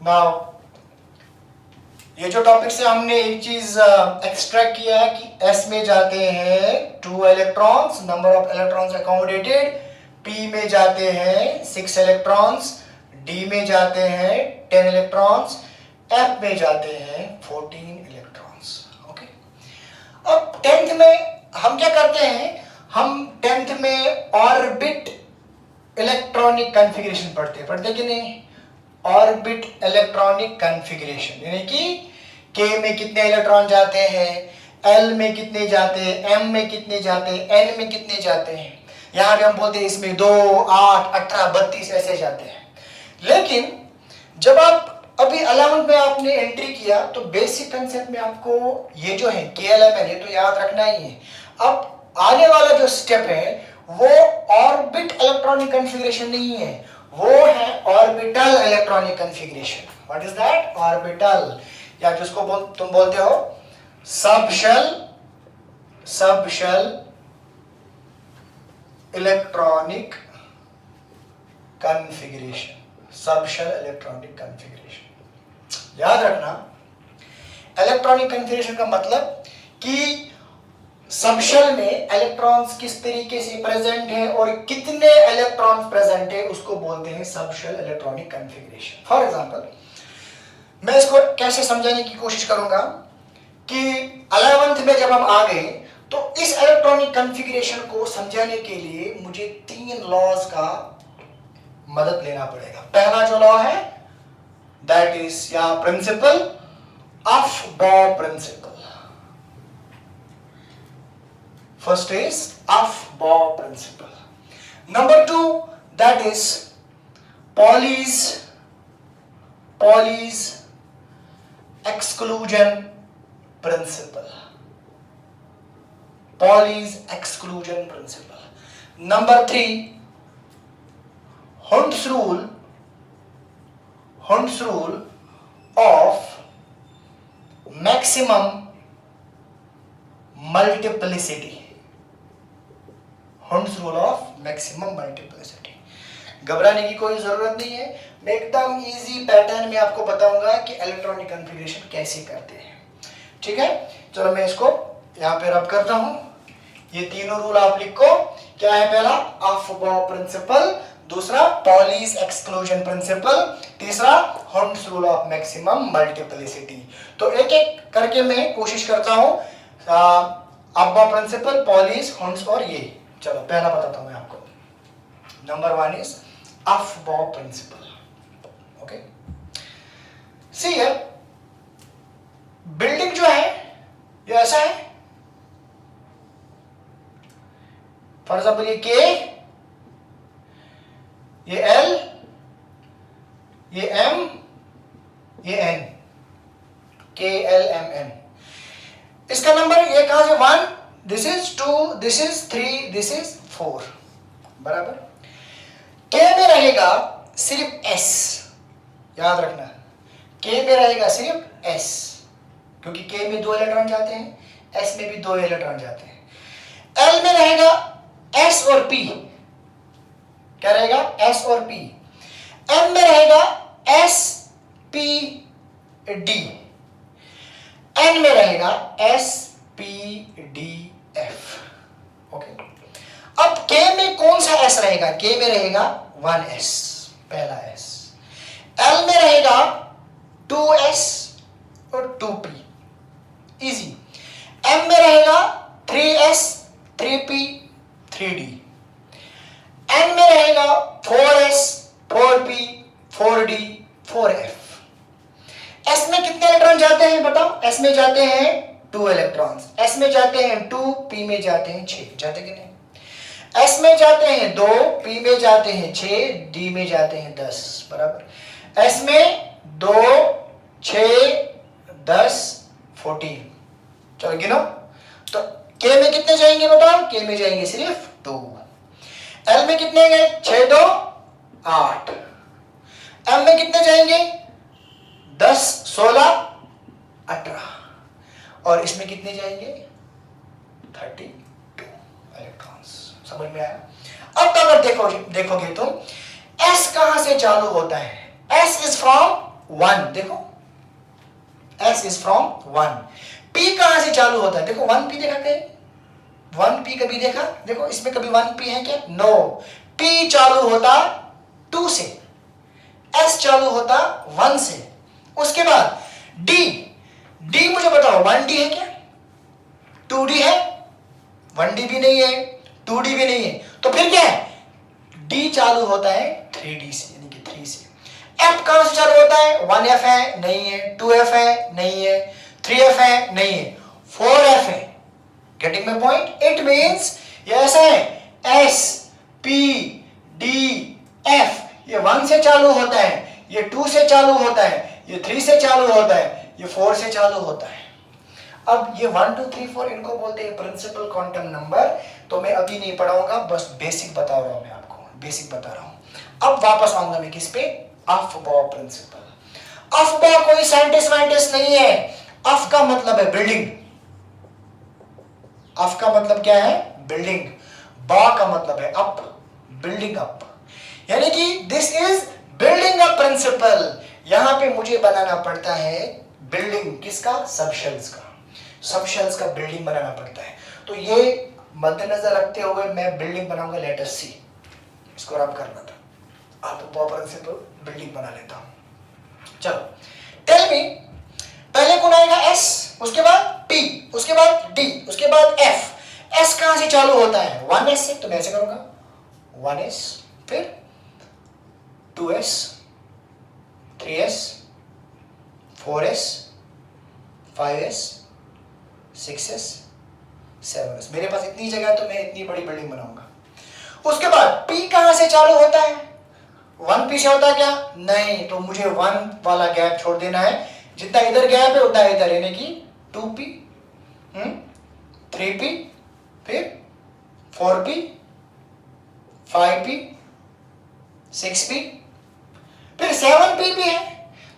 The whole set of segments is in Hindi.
नाउ ये जो टॉपिक से हमने एक चीज एक्सट्रैक्ट किया है कि S में जाते हैं 2 electrons, number of electrons accommodated, P में जाते हैं 6 इलेक्ट्रॉन्स, D में जाते हैं 10 इलेक्ट्रॉन्स, F में जाते हैं 14 इलेक्ट्रॉन्स। ओके, अब 10th में हम क्या करते हैं, हम 10th में ऑर्बिट इलेक्ट्रॉनिक कॉन्फ़िगरेशन पढ़ते कि नहीं? ऑर्बिट इलेक्ट्रॉनिक कॉन्फ़िगरेशन यानी कि K में कितने इलेक्ट्रॉन जाते हैं, L में कितने जाते हैं, M में कितने जाते हैं, N में कितने जाते हैं। यहाँ पे हम बोलते हैं इसमें 2, 8, 18, 32 ऐसे जाते हैं। लेकिन जब आप अभी 11th में आपने एंट्री किया तो बेसिक कंसेप्ट में आपको ये जो है KLMN ये तो याद रखना ही है। अब आने वाला जो स्टेप है वो ऑर्बिट इलेक्ट्रॉनिक कॉन्फ़िगरेशन नहीं है, वो है orbital electronic configuration. What is that? Orbital, या जिसको तुम बोलते हो subshell electronic configuration. Subshell electronic configuration याद रखना। इलेक्ट्रॉनिक कॉन्फ़िगरेशन का मतलब कि सबशेल में इलेक्ट्रॉन्स किस तरीके से प्रेजेंट है और कितने इलेक्ट्रॉन्स प्रेजेंट है उसको बोलते हैं subshell electronic configuration. For example मैं इसको कैसे समझाने की कोशिश करूंगा कि 11th में जब हम आ गए तो इस इलेक्ट्रॉनिक कॉन्फ़िगरेशन को समझाने के लिए मुझे 3 लॉज का मदद लेना पड़ेगा। पहला जो लॉ है दैट इज या principle Aufbau principle. First is Aufbau principle. Number 2 that is Pauli's exclusion principle. Pauli's exclusion principle. Number 3 Hund's rule of maximum multiplicity. Hund's rule of maximum multiplicity. घबराने की कोई जरूरत नहीं है, मैं एकदम इजी पैटर्न में आपको बताऊंगा कि इलेक्ट्रॉनिक कॉन्फ़िगरेशन कैसे करते हैं। ठीक है, चलो मैं इसको यहाँ पे रब करता हूँ। ये तीनों रूल आप लिखो। क्या है? पहला अफबाउ प्रिंसिपल, दूसरा पॉलीज एक्सक्लूजन प्रिंसिपल, तीसरा Hund's rule of maximum multiplicity. तो एक एक करके मैं कोशिश करता हूँ। अफबाउ प्रिंसिपल, पॉलीज, हंड्स और ये। चलो पहला बताता हूँ मैं आपको। Number 1 is Aufbau principle. Okay, see here, building जो है ये ऐसा है। फॉर एग्जाम्पल ये K, ये L, ये M, ये N, K L M N। इसका नंबर ये कहां से 1, this is 2, this is 3, this is 4 बराबर। K में रहेगा सिर्फ S, याद रखना K में रहेगा सिर्फ S, क्योंकि K में 2 इलेक्ट्रॉन जाते हैं, S में भी 2 इलेक्ट्रॉन जाते हैं। L में रहेगा S और P, क्या रहेगा? S और P। M में रहेगा S P D, N में रहेगा S P D F। Okay, अब K में कौन सा S रहेगा? K में रहेगा 1S, पहला S। L में रहेगा 2S और 2P, इजी। M में रहेगा 3S, 3P, 3D। N में रहेगा 4S, 4P, 4D, 4F। S में कितने इलेक्ट्रॉन जाते हैं बताओ? S में जाते हैं 2 इलेक्ट्रॉन्स, S में जाते हैं 2, P में जाते हैं 6, जाते कि नहीं? S में जाते हैं 2, P में जाते हैं 6, D में जाते हैं 10 बराबर। S में 2, 6, 10, 14। चलो गिनो तो K में कितने जाएंगे बताओ? K में जाएंगे सिर्फ 2। L में कितने गए? 6, 2, 8। M में कितने जाएंगे? 10, 16, 18। और इसमें कितने जाएंगे? 32 इलेक्ट्रॉन्स। समझ में आया? अब अगर देखोगे तुम S कहां से चालू होता है? S इज फ्रॉम 1, देखो S is from 1. P कहां से चालू होता है? देखो 1P देखा कहीं? 1P कभी देखा? देखो इसमें कभी 1P है क्या? नो. P चालू होता 2 से, S चालू होता 1 से. उसके बाद D मुझे बताओ 1D है क्या? 2D है? 1D भी नहीं है, 2D भी नहीं है, तो फिर क्या है? D चालू होता है 3D से, यानी कि 3 से. F कहां से चालू होता है? 1F है? नहीं है. 2F है? नहीं है. 3F है? नहीं है. 4F है. Getting my point? It means ये ऐसा है, S, P, D, F, ये 1 से चालू होता है, ये 2 से चालू होता है, ये 3 से चालू होता है, ये 4 से चालू होता है. अब ये 1 2 3 4 इनको बोलते हैं प्रिंसिपल क्वांटम नंबर. तो मैं अभी नहीं पढ़ाऊंगा, बस बेसिक बता रहा हूं मैं आपको, बेसिक बता रहा हूं. अब वापस आऊंगा मैं किस पे? Aufbau principal. अफबाउ कोई साइंटिस्ट वाइंटिस्ट नहीं है. अफ का मतलब है बिल्डिंग. अफ का मतलब क्या है? बिल्डिंग. बा का मतलब है अप, बिल्डिंग अप. यानी कि this is building up principle. यहां पे मुझे बनाना पड़ता है बिल्डिंग किसका? सबशेल्स का. सबशेल्स का बिल्डिंग बनाना पड़ता है. तो ये मद्देनजर रखते हुए मैं बिल्डिंग बनाऊंगा लेटर सी. इसको रब करना था. अफबाउ प्रिंसिपल बिल्डिंग बना लेता हूं. चलो टेल मी, पहले कौन आएगा? S, उसके बाद P, उसके बाद D, उसके बाद F. S कहां से चालू होता है? 1S से. तो मैं ऐसे करूंगा 1S, फिर 2S, 3S, 4S, 5S, 6S, 7S. मेरे पास इतनी जगह है तो मैं इतनी बड़ी बिल्डिंग बनाऊंगा. उसके बाद P कहां से चालू होता है? 1P से होता है क्या? नहीं. तो मुझे 1 वाला गैप छोड़ देना है. जितना इधर गैप है उतना इधर, यानी कि 2P, 3P, फिर 4P, 5P, 6P, फिर 7P भी है.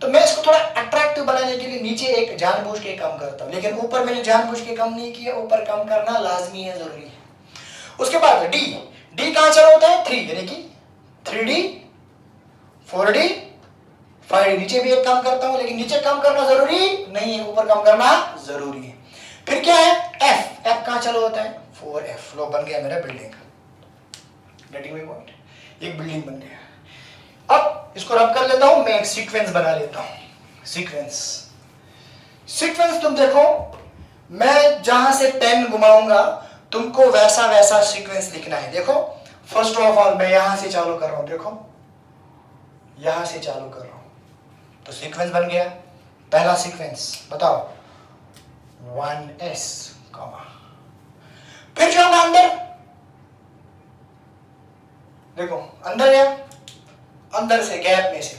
तो मैं इसको थोड़ा अट्रैक्टिव बनाने के लिए नीचे एक जानबूझ के कम करता हूं, लेकिन ऊपर मैंने जानबूझ के कम नहीं किया. ऊपर कम करना लाजमी है, जरूरी है. उसके बाद D कहां चालू होता है? 3, यानी कि 3D, 4D, 5D. नीचे भी एक काम करता हूं, लेकिन नीचे कम करना जरूरी नहीं है, ऊपर कम करना जरूरी है. फिर क्या है? F कहां चालू होता है? 4F. लो बन गया मेरा बिल्डिंग. Getting my point? एक बिल्डिंग बन गया. अब इसको रब कर लेता हूं, मैं एक सीक्वेंस बना लेता हूं. सीक्वेंस तुम देखो, मैं जहां से पेन घुमाऊंगा तुमको वैसा वैसा सीक्वेंस लिखना है. देखो फर्स्ट ऑफ ऑल मैं यहां से चालू कर रहा हूं. देखो यहां से चालू कर रहा हूं, तो सीक्वेंस बन गया. पहला सीक्वेंस बताओ 1S, फिर जाऊंगा अंदर. देखो अंदर गया, अंदर से गैप में से,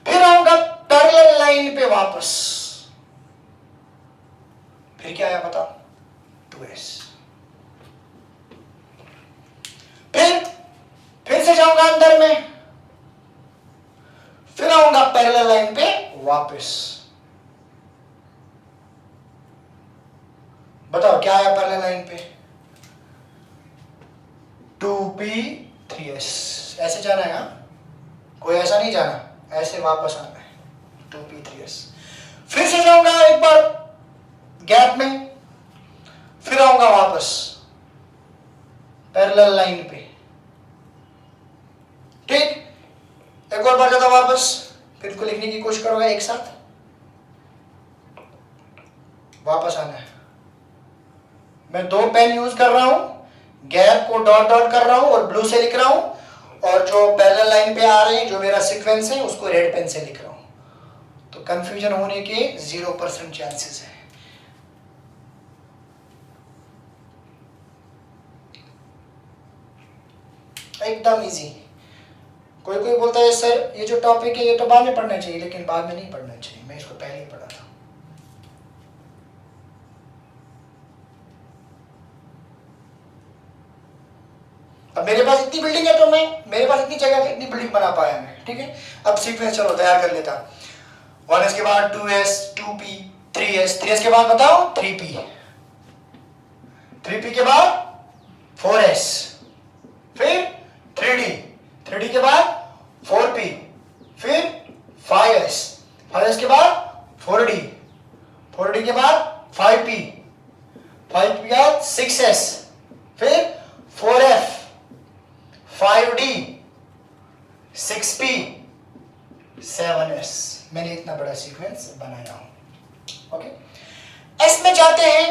फिर आऊंगा पैरेलल लाइन पे वापस. फिर क्या आया बताओ? 2S. फिर से जाऊंगा अंदर में, फिर आऊंगा पैरेलल लाइन पे वापस. बताओ क्या आया पैरेलल लाइन पे? 2P, 3S. ऐसे जाना है? कोई ऐसा नहीं जाना, ऐसे वापस आना है. 2P, 3S. फिर से जाऊंगा एक बार गैप में, फिर आऊंगा वापस पैरेलल लाइन पे. ठीक, एक और बार जाता वापस, फिर इसको लिखने की कोशिश करोगे एक साथ. वापस आना है. मैं 2 पेन यूज कर रहा हूं, गैप को डॉट डॉट कर रहा हूं और ब्लू से लिख रहा हूं, और जो पैरेलल लाइन पे आ रहे हैं जो मेरा सीक्वेंस है उसको रेड पेन से लिख रहा हूं. तो कंफ्यूजन होने के 0% चांसेस है. एकदम इजी. कोई कोई बोलता है सर ये जो टॉपिक है ये तो बाद में पढ़ना चाहिए, लेकिन बाद में नहीं पढ़ना चाहिए. मैं इसको पहले ही पढ़ा था. अब मेरे पास इतनी बिल्डिंग है तो मेरे पास इतनी जगह इतनी बिल्डिंग बना पाया मैं. ठीक है, अब सीक्वेंस चलो तैयार कर लेता. 1S के बाद 2S, 2P, 3S. 3S के बाद बताओ 3P. 3P के बाद 4S, फिर 3D. 3D के बाद 4P, फिर 5S. 5S 5D, 6P, 7S। मैंने इतना बड़ा सीक्वेंस बनाया हूं। ओके, S में जाते हैं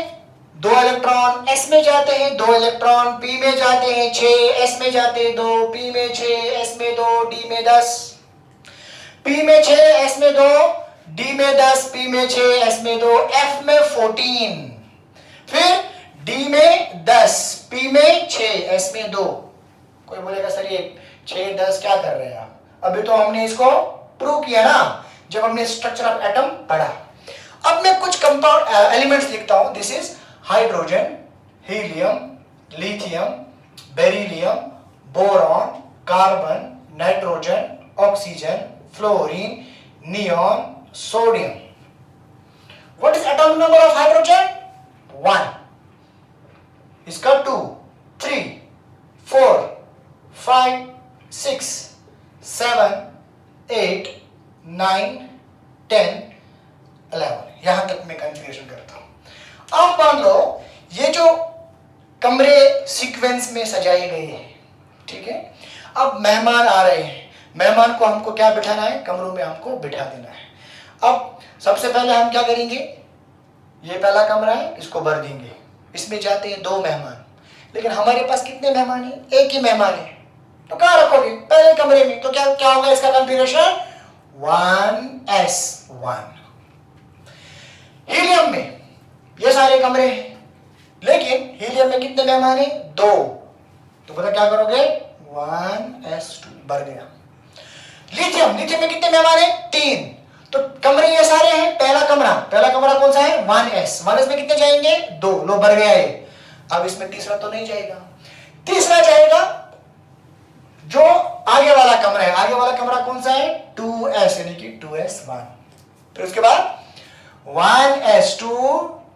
2 इलेक्ट्रॉन, S में जाते हैं 2 इलेक्ट्रॉन, P में जाते हैं 6, S में जाते हैं 2, P में 6, S में 2, D में 10, P में 6, S में 2, D में 10, P में 6, S में 2, F में 14, फिर D में 10, P में 6, S में 2। कोई बोलेगा सर ये 6 10 क्या कर रहे हैं आप? अभी तो हमने इसको प्रूव किया ना जब हमने स्ट्रक्चर ऑफ एटम पढ़ा। अब मैं कुछ कंपाउंड एलिमेंट्स लिखता हूं। This is hydrogen, helium, lithium, beryllium, boron, carbon, nitrogen, oxygen, fluorine, neon, sodium. What is atomic number of hydrogen? 1, इसका 2, 3, 4, 5, 6, 7, 8, 9, 10, 11। यहां तक मैं कन्फ्यूजन करता हूं। अब मान लो ये जो कमरे सीक्वेंस में सजाए गए हैं, ठीक है। अब मेहमान आ रहे हैं, मेहमान को हमको क्या बिठाना है? कमरों में हमको बिठा देना है। अब सबसे पहले हम क्या करेंगे? ये पहला कमरा है, इसको भर देंगे। इसमें जाते हैं 2 मेहमान, लेकिन हमारे पास कितने मेहमान हैं? एक ही मेहमान है, तो कहां रखोगे? पहले कमरे में। तो क्या होगा इसका कॉन्फ़िगरेशन? 1s1। हीलियम में ये सारे कमरे हैं, लेकिन हीलियम में कितने मेहमान हैं? 2। तो पता क्या करोगे? 1s2 भर गया। लिथियम में कितने मेहमान हैं? 3। तो कमरे ये सारे हैं। पहला कमरा कौन सा है? 1s में कितने जाएंगे? 2। लो भर गया ये। अब इसमें तीसरा तो नहीं जाएगा। तीसरा जाएगा जो आगे वाला कमरा है। आगे वाला कमरा कौन सा है? 2s, यानी कि 2s1। फिर उसके बाद 1s2,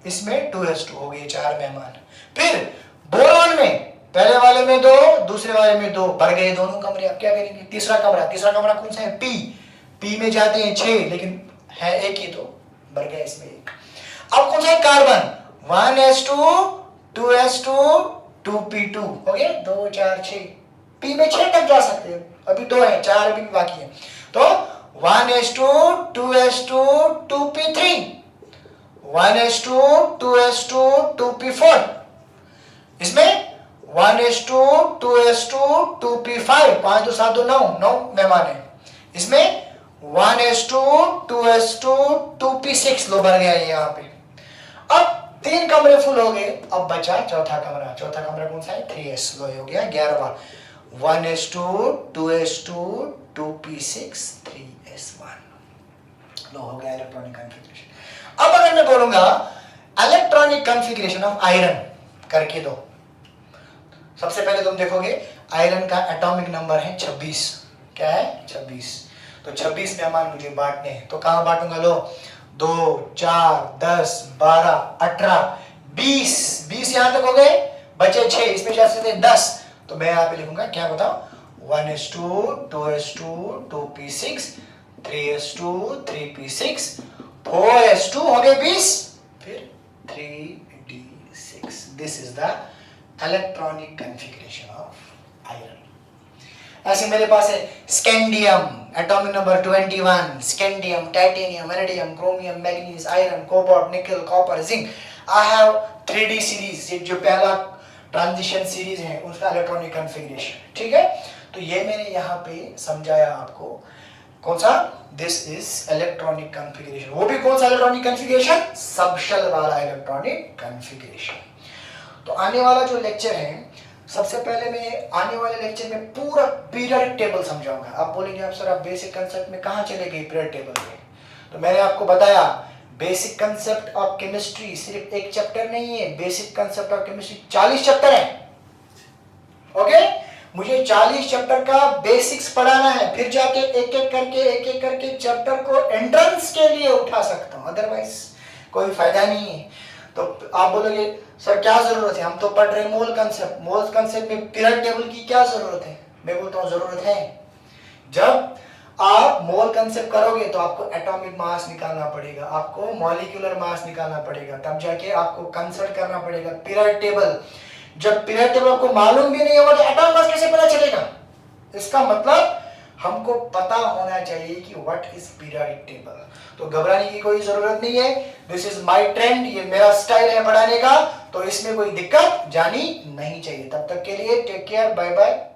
इसमें 2s2 हो गए 4 मेहमान। फिर बोरॉन में पहले वाले में 2, दूसरे वाले में 2, भर गए दोनों कमरे। अब क्या करेंगे? तीसरा कमरा कौन सा है? P में जाते हैं 6, लेकिन है एक ही, तो भर गया इसमें 1। अब कौन सा है? कार्बन। 1s2, 2s2, 2p2 हो गए 2 4 6। P में 6 तक जा सकते हैं, अभी 2 है, 4 अभी भी बाकी है। तो 1s2, 2s2, 2p3, 1s2, 2s2, 2p4, इसमें 1s2, 2s2, 2p5, 5 2 7 2 9 मेहमान है। इसमें 1s2, 2s2, 2p6, लो भर गया ये यहाँ पे। अब 3 कमरे फुल हो गए। अब बचा चौथा कमरा कौन सा है? 3s, लो हो गया 11वां। 1s2, 2s2, 2p6, 3s1, लो हो गया इलेक्ट्रॉनिक कॉन्फ़िगरेशन। अब अगर मैं बोलूंगा इलेक्ट्रॉनिक कॉन्फ़िगरेशन ऑफ आयरन करके दो, सबसे पहले तुम देखोगे आयरन का एटॉमिक नंबर है 26। क्या है? 26। तो 26 मेहमान मुझे बांटने हैं, तो कहां बांटूंगा? लो 2 4 10 12 18 20 यहां तक हो गए, बचे 6, इसमें जा सकते 10। तो मैं यहां पे लिखूंगा, क्या बताओ? 1s2, 2s2, 2p6, 3s2, 3p6, 4s2 हो गए 20, फिर 3d6। This is the electronic configuration of iron. ऐसे मेरे पास है scandium, atomic number 21, scandium, titanium, vanadium, chromium, manganese, iron, cobalt, nickel, copper, zinc. I have 3D series, जो पहला ट्रांजिशन सीरीज है उसका इलेक्ट्रॉनिक कॉन्फ़िगरेशन, ठीक है। तो ये मैंने यहाँ पे समझाया आपको, कौन सा? This is electronic configuration. वो भी कौन सा इलेक्ट्रॉनिक कॉन्फ़िगरेशन? सबशेल वाला इलेक्ट्रॉनिक कॉन्फ़िगरेशन। तो आने वाला जो लेक्चर है, सबसे पहले मैं आने वाले लेक्चर में पूरा पीरियड टेबल समझाऊंगा। आप बोलेंगे आप सर आप बेसिक कंसेप्ट में कहाँ चले गए पीरियड टेबल में? तो मैंने आपको बताया बेसिक कंसेप्ट ऑफ केमिस्ट्री सिर्फ एक चैप्टर नहीं है, basic concept of chemistry 40 chapter है। ओके, मुझे 40 चैप्टर का बेसिक्स पढ़ाना है, फिर जाके एक एक करके चैप्टर को एंट्रेंस के लिए उठा सकता हूँ, अदरवाइज कोई फायदा नहीं है। तो आप बोलोगे सर क्या जरूरत है? हम तो पढ़ रहे मोल कंसेप्ट में पीरियड टेबल की क्या जरूरत है? मैं बोलता हूँ जरूरत है। जब आप मोल कंसेप्ट करोगे तो आपको एटॉमिक मास निकालना पड़ेगा, आपको मॉलिक्यूलर मास निकालना पड़ेगा, तब जाके आपको कंसल्ट करना पड़ेगा पीरियड टेबल। जब पीरियड टेबल आपको मालूम भी नहीं होगा तो एटॉमिक मास कैसे पता चलेगा? इसका मतलब हमको पता होना चाहिए कि व्हाट इज पीरियोडिक टेबल। तो घबराने की कोई जरूरत नहीं है, दिस इज माय ट्रेंड, ये मेरा स्टाइल है पढ़ाने का, तो इसमें कोई दिक्कत जानी नहीं चाहिए। तब तक के लिए टेक केयर, बाय बाय।